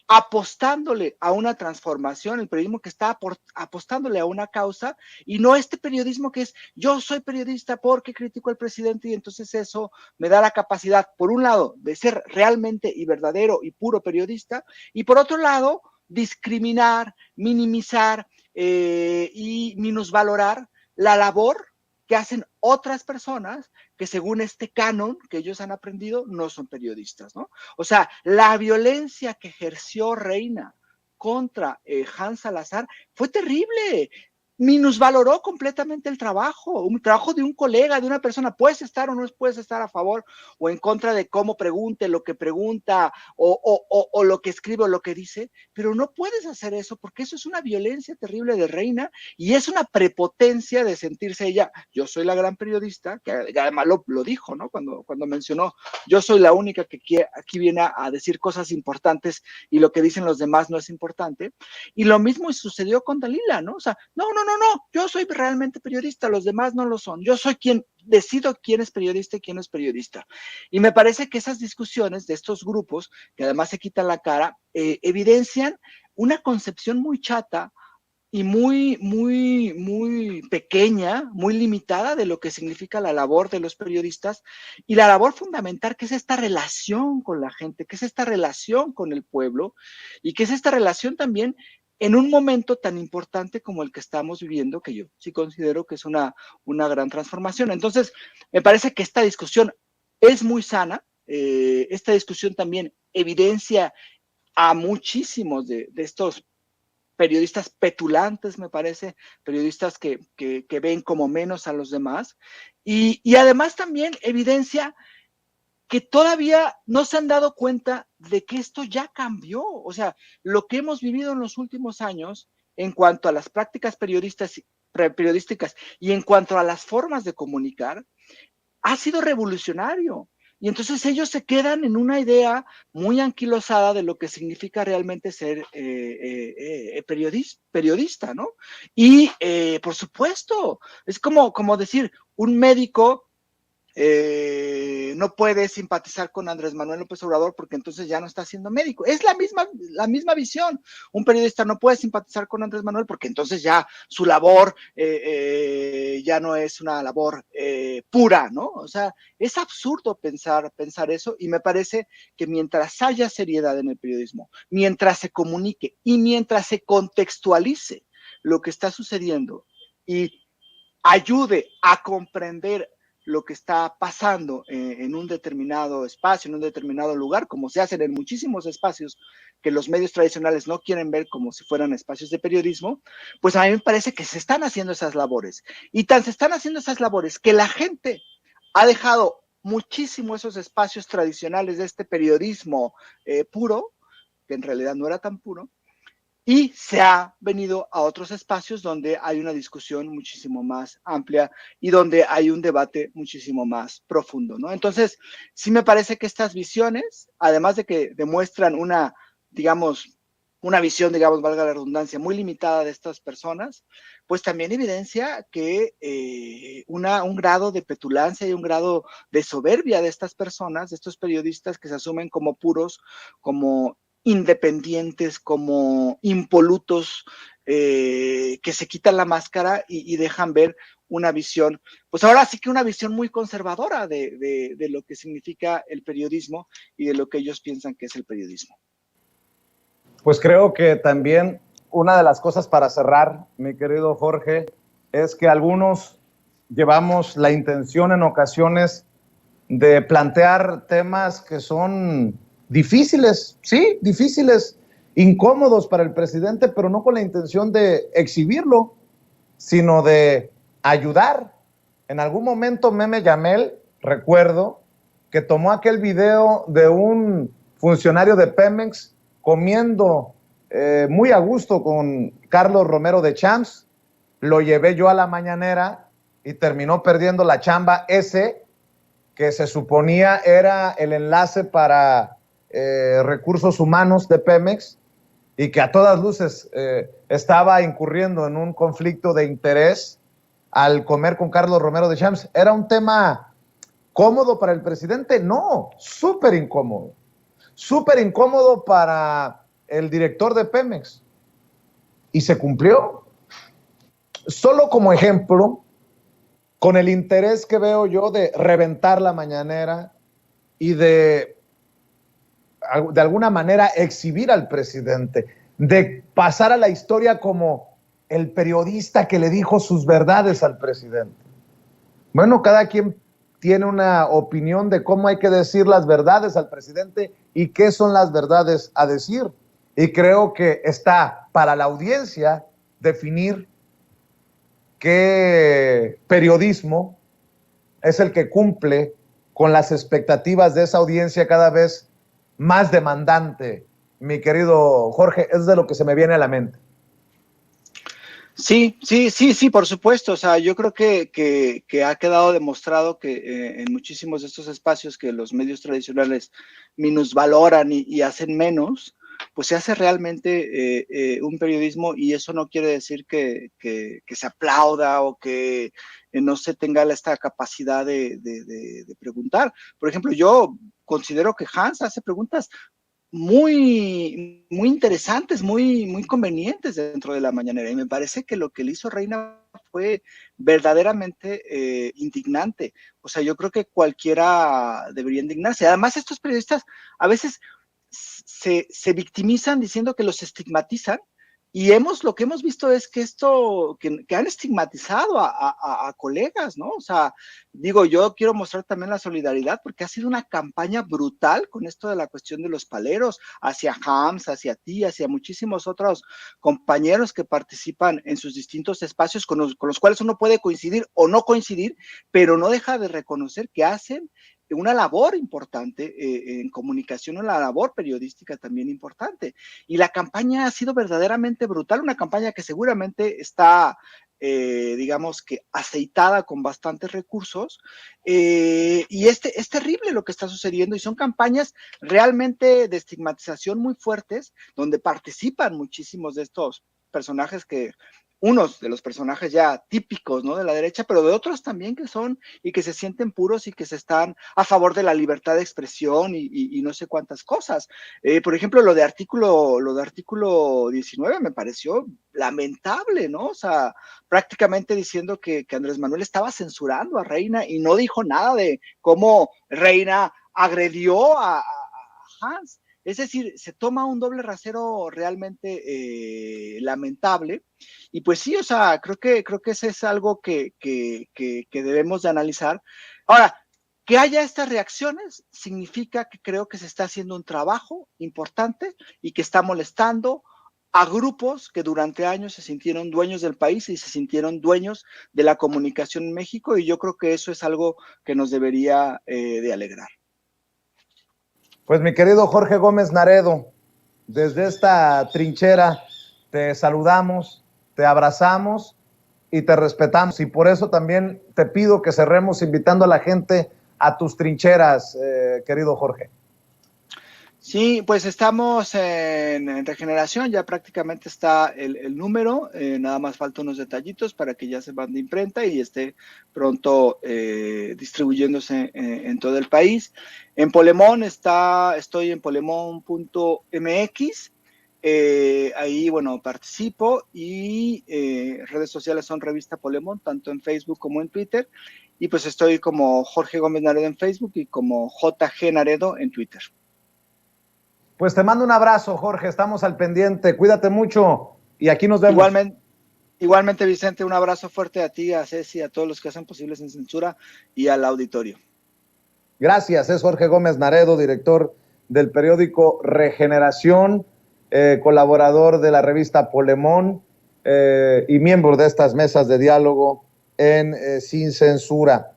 apostándole a una transformación, el periodismo que está apostándole a una causa y no este periodismo que es yo soy periodista porque critico al presidente y entonces eso me da la capacidad, por un lado, de ser realmente y verdadero y puro periodista y por otro lado, discriminar, minimizar y minusvalorar la labor que hacen otras personas que según este canon que ellos han aprendido no son periodistas, ¿no? O sea, la violencia que ejerció Reina contra Hans Salazar fue terrible. Minusvaloró completamente el trabajo, un trabajo de un colega, de una persona. Puedes estar o no puedes estar a favor o en contra de cómo pregunte, lo que pregunta o lo que escribe o lo que dice, pero no puedes hacer eso porque eso es una violencia terrible de Reina y es una prepotencia de sentirse ella, yo soy la gran periodista, que además lo dijo, ¿no? Cuando mencionó, yo soy la única que aquí viene a decir cosas importantes y lo que dicen los demás no es importante. Y lo mismo sucedió con Dalila, ¿no? O sea, no, yo soy realmente periodista, los demás no lo son. Yo soy quien decido quién es periodista y quién no es periodista. Y me parece que esas discusiones de estos grupos, que además se quitan la cara, evidencian una concepción muy chata y muy pequeña, muy limitada de lo que significa la labor de los periodistas y la labor fundamental que es esta relación con la gente, que es esta relación con el pueblo y que es esta relación también en un momento tan importante como el que estamos viviendo, que yo sí considero que es una gran transformación. Entonces, me parece que esta discusión es muy sana, esta discusión también evidencia a muchísimos de estos periodistas petulantes, me parece, periodistas que ven como menos a los demás, y además también evidencia que todavía no se han dado cuenta de que esto ya cambió. O sea, lo que hemos vivido en los últimos años en cuanto a las prácticas periodísticas y en cuanto a las formas de comunicar, ha sido revolucionario. Y entonces ellos se quedan en una idea muy anquilosada de lo que significa realmente ser periodista, ¿no? Y por supuesto, es como decir, un médico no puede simpatizar con Andrés Manuel López Obrador porque entonces ya no está siendo médico. Es la misma visión. Un periodista no puede simpatizar con Andrés Manuel porque entonces ya su labor ya no es una labor pura, ¿no? O sea, es absurdo pensar eso y me parece que mientras haya seriedad en el periodismo, mientras se comunique y mientras se contextualice lo que está sucediendo y ayude a comprender lo que está pasando en un determinado espacio, en un determinado lugar, como se hacen en muchísimos espacios que los medios tradicionales no quieren ver como si fueran espacios de periodismo, pues a mí me parece que se están haciendo esas labores. Y tan se están haciendo esas labores que la gente ha dejado muchísimo esos espacios tradicionales de este periodismo puro, que en realidad no era tan puro, y se ha venido a otros espacios donde hay una discusión muchísimo más amplia y donde hay un debate muchísimo más profundo, ¿no? Entonces, sí me parece que estas visiones, además de que demuestran una visión, valga la redundancia, muy limitada de estas personas, pues también evidencia que un grado de petulancia y un grado de soberbia de estas personas, de estos periodistas que se asumen como puros, como independientes, como impolutos, que se quitan la máscara y dejan ver una visión, pues ahora sí que una visión muy conservadora de lo que significa el periodismo y de lo que ellos piensan que es el periodismo. Pues creo que también una de las cosas para cerrar, mi querido Jorge, es que algunos llevamos la intención en ocasiones de plantear temas que son difíciles, sí, difíciles, incómodos para el presidente, pero no con la intención de exhibirlo, sino de ayudar. En algún momento Meme Yamel, recuerdo, que tomó aquel video de un funcionario de Pemex comiendo muy a gusto con Carlos Romero de Champs, lo llevé yo a la mañanera y terminó perdiendo la chamba ese que se suponía era el enlace para recursos humanos de Pemex y que a todas luces estaba incurriendo en un conflicto de interés al comer con Carlos Romero de Champs. ¿Era un tema cómodo para el presidente? No, súper incómodo para el director de Pemex, y se cumplió. Solo como ejemplo, con el interés que veo yo de reventar la mañanera y de alguna manera exhibir al presidente, de pasar a la historia como el periodista que le dijo sus verdades al presidente. Bueno, cada quien tiene una opinión de cómo hay que decir las verdades al presidente y qué son las verdades a decir. Y creo que está para la audiencia definir qué periodismo es el que cumple con las expectativas de esa audiencia cada vez más demandante. Mi querido Jorge, es de lo que se me viene a la mente. Sí, por supuesto. O sea, yo creo que ha quedado demostrado que en muchísimos de estos espacios que los medios tradicionales minusvaloran y hacen menos, pues se hace realmente un periodismo, y eso no quiere decir que se aplauda o que no se tenga esta capacidad de preguntar. Por ejemplo, yo considero que Hans hace preguntas muy interesantes, muy convenientes dentro de la mañanera, y me parece que lo que le hizo Reina fue verdaderamente indignante. O sea, yo creo que cualquiera debería indignarse. Además, estos periodistas a veces se victimizan diciendo que los estigmatizan, y lo que hemos visto es que que han estigmatizado a colegas, ¿no? O sea, digo, yo quiero mostrar también la solidaridad, porque ha sido una campaña brutal con esto de la cuestión de los paleros, hacia Hams, hacia ti, hacia muchísimos otros compañeros que participan en sus distintos espacios, con los cuales uno puede coincidir o no coincidir, pero no deja de reconocer que hacen una labor importante en comunicación, una labor periodística también importante. Y la campaña ha sido verdaderamente brutal, una campaña que seguramente está, digamos que aceitada con bastantes recursos, y es terrible lo que está sucediendo, y son campañas realmente de estigmatización muy fuertes, donde participan muchísimos de estos personajes unos de los personajes ya típicos, ¿no?, de la derecha, pero de otros también que son y que se sienten puros y que se están a favor de la libertad de expresión y no sé cuántas cosas. Por ejemplo, lo de artículo 19 me pareció lamentable, ¿no? O sea, prácticamente diciendo que Andrés Manuel estaba censurando a Reina y no dijo nada de cómo Reina agredió a Hans. Es decir, se toma un doble rasero realmente lamentable. Y pues sí, o sea, creo que eso es algo que debemos de analizar. Ahora, que haya estas reacciones significa que creo que se está haciendo un trabajo importante y que está molestando a grupos que durante años se sintieron dueños del país y se sintieron dueños de la comunicación en México, y yo creo que eso es algo que nos debería de alegrar. Pues mi querido Jorge Gómez Naredo, desde esta trinchera te saludamos, te abrazamos y te respetamos, y por eso también te pido que cerremos invitando a la gente a tus trincheras, querido Jorge. Sí, pues estamos en Regeneración, ya prácticamente está el número, nada más faltan unos detallitos para que ya se mande imprenta y esté pronto distribuyéndose en todo el país. En Polemón estoy en polemón.mx, ahí, bueno, participo, y redes sociales son Revista Polemón, tanto en Facebook como en Twitter, y pues estoy como Jorge Gómez Naredo en Facebook y como JG Naredo en Twitter. Pues te mando un abrazo, Jorge, estamos al pendiente, cuídate mucho y aquí nos vemos. Igualmente, Vicente, un abrazo fuerte a ti, a Ceci, a todos los que hacen posible Sin Censura y al auditorio. Gracias, es Jorge Gómez Naredo, director del periódico Regeneración, colaborador de la revista Polemón y miembro de estas mesas de diálogo en Sin Censura.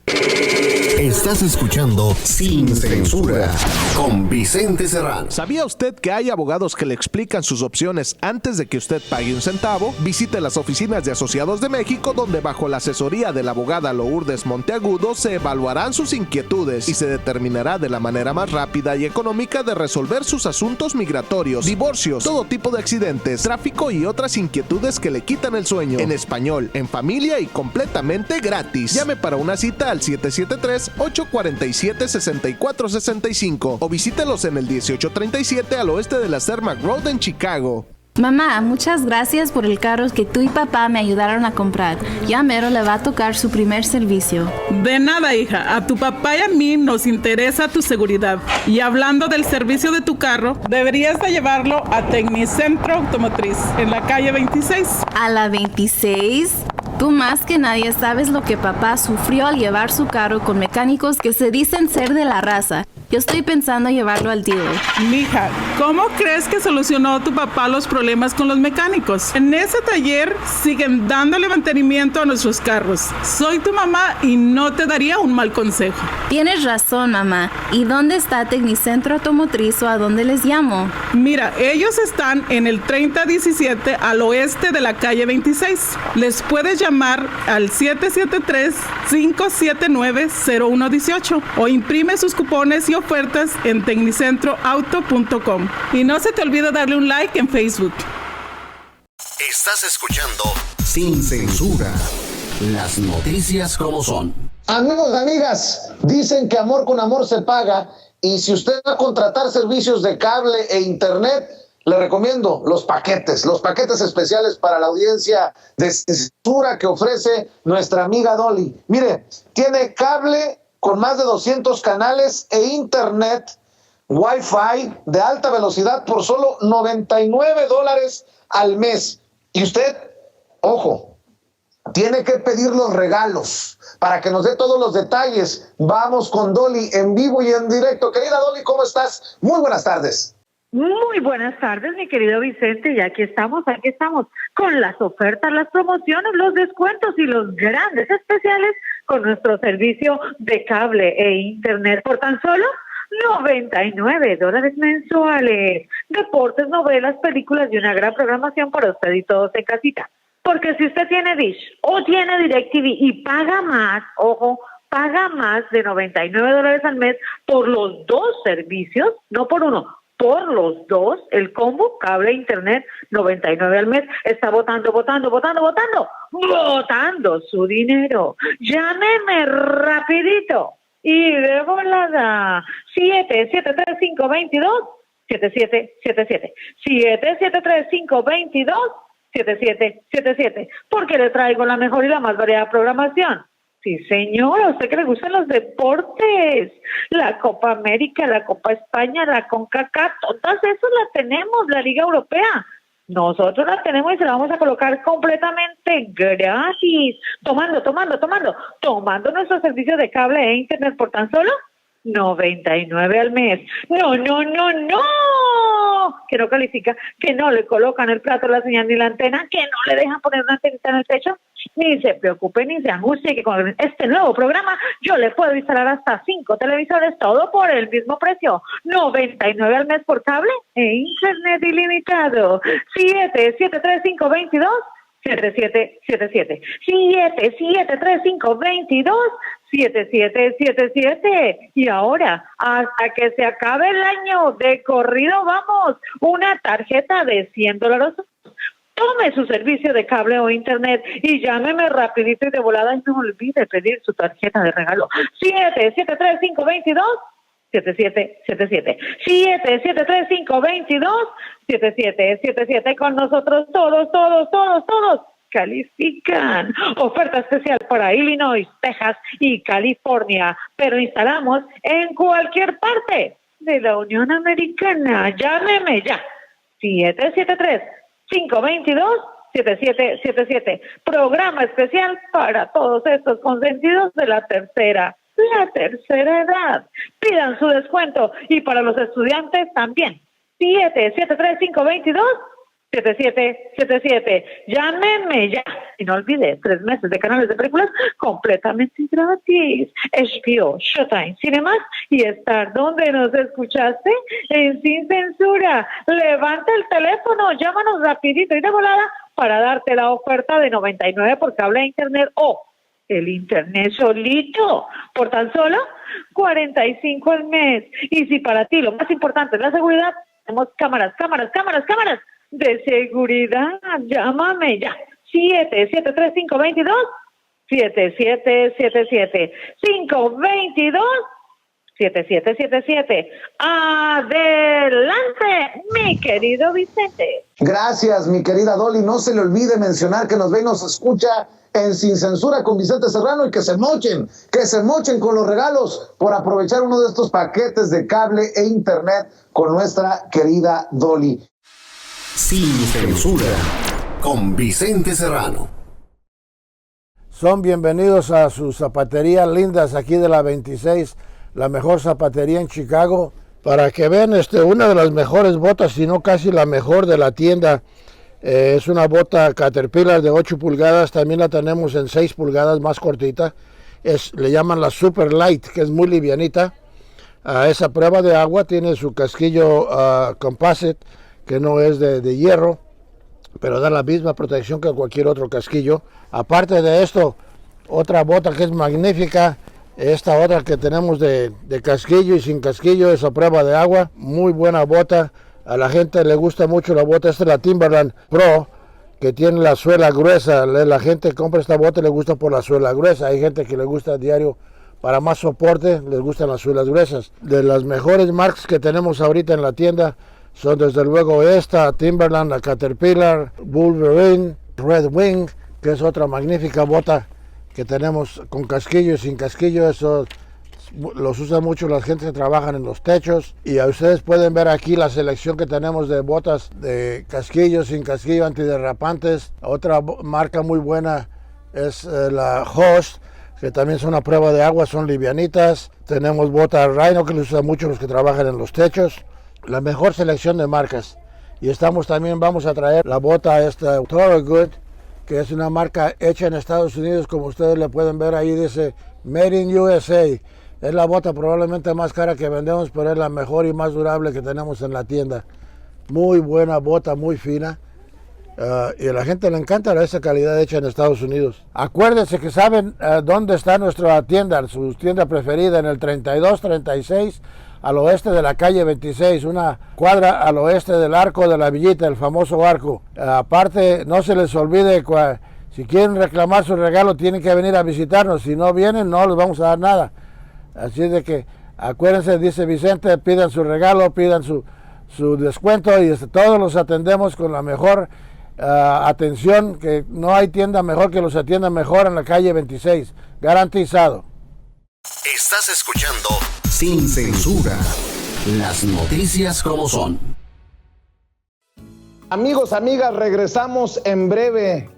Estás escuchando Sin Censura con Vicente Serrano. ¿Sabía usted que hay abogados que le explican sus opciones antes de que usted pague un centavo? Visite las oficinas de Asociados de México, donde bajo la asesoría de la abogada Lourdes Monteagudo se evaluarán sus inquietudes y se determinará de la manera más rápida y económica de resolver sus asuntos migratorios, divorcios, todo tipo de accidentes, tráfico y otras inquietudes que le quitan el sueño. En español, en familia y completamente gratis. Llame para una cita al 773-847-6465 o visítelos en el 1837 al oeste de la Cermak Road en Chicago. Mamá, muchas gracias por el carro que tú y papá me ayudaron a comprar. Ya mero le va a tocar su primer servicio. De nada, hija. A tu papá y a mí nos interesa tu seguridad. Y hablando del servicio de tu carro, deberías de llevarlo a Tecnicentro Automotriz, en la calle 26. ¿A la 26? Tú más que nadie sabes lo que papá sufrió al llevar su carro con mecánicos que se dicen ser de la raza. Yo estoy pensando llevarlo al dealer. Mija, ¿cómo crees que solucionó tu papá los problemas con los mecánicos? En ese taller siguen dándole mantenimiento a nuestros carros. Soy tu mamá y no te daría un mal consejo. Tienes razón, mamá. ¿Y dónde está Tecnicentro Automotriz o a dónde les llamo? Mira, ellos están en el 3017 al oeste de la calle 26. Les puedes llamar al 773-579-0118 o imprime sus cupones y ofertas en tecnicentroauto.com. Y no se te olvide darle un like en Facebook. Estás escuchando Sin Censura, las noticias como son. Amigos, amigas, dicen que amor con amor se paga, y si usted va a contratar servicios de cable e internet, le recomiendo los paquetes especiales para la audiencia de censura que ofrece nuestra amiga Dolly. Mire, tiene cable con más de 200 canales e internet Wi-Fi de alta velocidad por solo $99 al mes. Y usted, ojo, tiene que pedir los regalos para que nos dé todos los detalles. Vamos con Dolly en vivo y en directo. Querida Dolly, ¿cómo estás? Muy buenas tardes. Muy buenas tardes, mi querido Vicente, y aquí estamos con las ofertas, las promociones, los descuentos y los grandes especiales con nuestro servicio de cable e internet por tan solo $99 mensuales. Deportes, novelas, películas y una gran programación para usted y todos en casita. Porque si usted tiene Dish o tiene DirecTV y paga más, ojo, paga más de $99 al mes por los dos servicios, no por uno, por los dos, el combo cable e internet, $99 al mes, está botando su dinero. Llámeme rapidito y de volada. 773-522-7777. 773-522-7777. Porque le traigo la mejor y la más variada programación. Sí, señor, a usted que le gustan los deportes, la Copa América, la Copa España, la CONCACAF, todas esas las tenemos, la Liga Europea. Nosotros la tenemos y se la vamos a colocar completamente gratis, tomando nuestro servicio de cable e internet por tan solo $99 al mes. No, que no califica, que no le colocan el plato, la señal ni la antena, que no le dejan poner una antenita en el techo. Ni se preocupe, ni se angustie, que con este nuevo programa yo le puedo instalar hasta 5 televisores, todo por el mismo precio. $99 al mes por cable e internet ilimitado. 773-522-7777. 773-522-7777. Y ahora, hasta que se acabe el año de corrido, vamos, una tarjeta de $100. Tome su servicio de cable o internet y llámeme rapidito y de volada y no olvide pedir su tarjeta de regalo. 773-522-7777. 773-522-7777. Con nosotros todos califican. Oferta especial para Illinois, Texas y California, pero instalamos en cualquier parte de la Unión Americana. Llámeme ya. 7777. Programa especial para todos estos consentidos de la tercera edad. Pidan su descuento y para los estudiantes también. 7777. Llámenme ya. Y no olvide, 3 meses de canales de películas completamente gratis. HBO, Showtime, Cinemas y Star. ¿Dónde nos escuchaste? En Sin Censura. Levanta el teléfono, llámanos rapidito y de volada para darte la oferta de $99 por cable e internet o el internet solito por tan solo $45 al mes. Y si para ti lo más importante es la seguridad, tenemos cámaras de seguridad. Llámame ya. 7722-7777. 522-7777. Adelante, mi querido Vicente. Gracias, mi querida Dolly. No se le olvide mencionar que nos ve y nos escucha en Sin Censura con Vicente Serrano y que se mochen con los regalos por aprovechar uno de estos paquetes de cable e internet con nuestra querida Dolly. Sin Censura con Vicente Serrano. Son bienvenidos a sus zapaterías lindas aquí de la 26, la mejor zapatería en Chicago, para que vean una de las mejores botas, si no casi la mejor de la tienda. Es una bota Caterpillar de 8 pulgadas, también la tenemos en 6 pulgadas, más cortita. Le llaman la Super Light, que es muy livianita. Esa prueba de agua tiene su casquillo composite, que no es de hierro, pero da la misma protección que cualquier otro casquillo. Aparte de esto, otra bota que es magnífica, esta otra que tenemos de casquillo y sin casquillo, es a prueba de agua, muy buena bota. A la gente le gusta mucho la bota. Esta es la Timberland Pro, que tiene la suela gruesa. La gente compra esta bota y le gusta por la suela gruesa. Hay gente que le gusta diario para más soporte, les gustan las suelas gruesas. De las mejores marcas que tenemos ahorita en la tienda son desde luego esta, Timberland, la Caterpillar, Wolverine, Red Wing, que es otra magnífica bota que tenemos con casquillo y sin casquillo. Eso los usa mucho la gente que trabajan en los techos. Y a ustedes pueden ver aquí la selección que tenemos de botas de casquillo, sin casquillo, antiderrapantes. Otra marca muy buena es la Host, que también son a prueba de agua, son livianitas. Tenemos botas Rhino, que les usan mucho los que trabajan en los techos. La mejor selección de marcas. Y vamos a traer la bota esta Thorogood, que es una marca hecha en Estados Unidos, como ustedes le pueden ver ahí, dice Made in USA. Es la bota probablemente más cara que vendemos, pero es la mejor y más durable que tenemos en la tienda. Muy buena bota, muy fina. Y a la gente le encanta esa calidad hecha en Estados Unidos. Acuérdense que saben dónde está nuestra tienda, su tienda preferida, en el 3236 al oeste de la calle 26, una cuadra al oeste del Arco de la Villita, el famoso arco. Aparte, no se les olvide, si quieren reclamar su regalo, tienen que venir a visitarnos. Si no vienen, no les vamos a dar nada. Así de que acuérdense, dice Vicente, pidan su regalo, pidan su descuento y todos los atendemos con la mejor atención, que no hay tienda mejor que los atienda mejor en la calle 26, garantizado. Estás escuchando Sin Censura, las noticias como son. Amigos, amigas, regresamos en breve,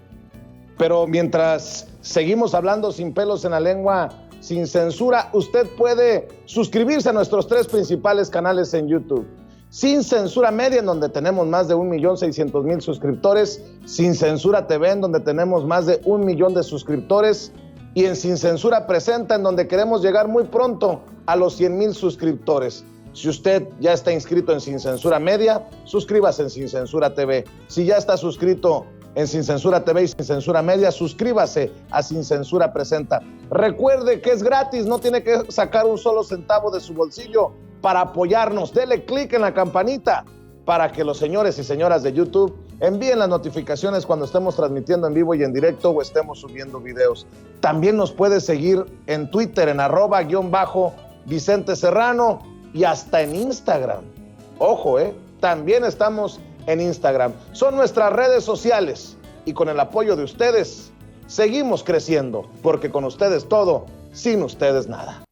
pero mientras seguimos hablando sin pelos en la lengua, sin censura, usted puede suscribirse a nuestros 3 principales canales en YouTube. Sin Censura Media, en donde tenemos más de 1,600,000 suscriptores. Sin Censura TV, en donde tenemos más de 1 millón de suscriptores. Y en Sin Censura Presenta, en donde queremos llegar muy pronto a los 100,000 suscriptores. Si usted ya está inscrito en Sin Censura Media, suscríbase en Sin Censura TV. Si ya está suscrito en Sin Censura TV y Sin Censura Media, suscríbase a Sin Censura Presenta. Recuerde que es gratis, no tiene que sacar un solo centavo de su bolsillo para apoyarnos. Dele clic en la campanita para que los señores y señoras de YouTube envíen las notificaciones cuando estemos transmitiendo en vivo y en directo o estemos subiendo videos. También nos puede seguir en Twitter en @Vicente Serrano y hasta en Instagram. Ojo, también estamos en Instagram. Son nuestras redes sociales y con el apoyo de ustedes seguimos creciendo, porque con ustedes todo, sin ustedes nada.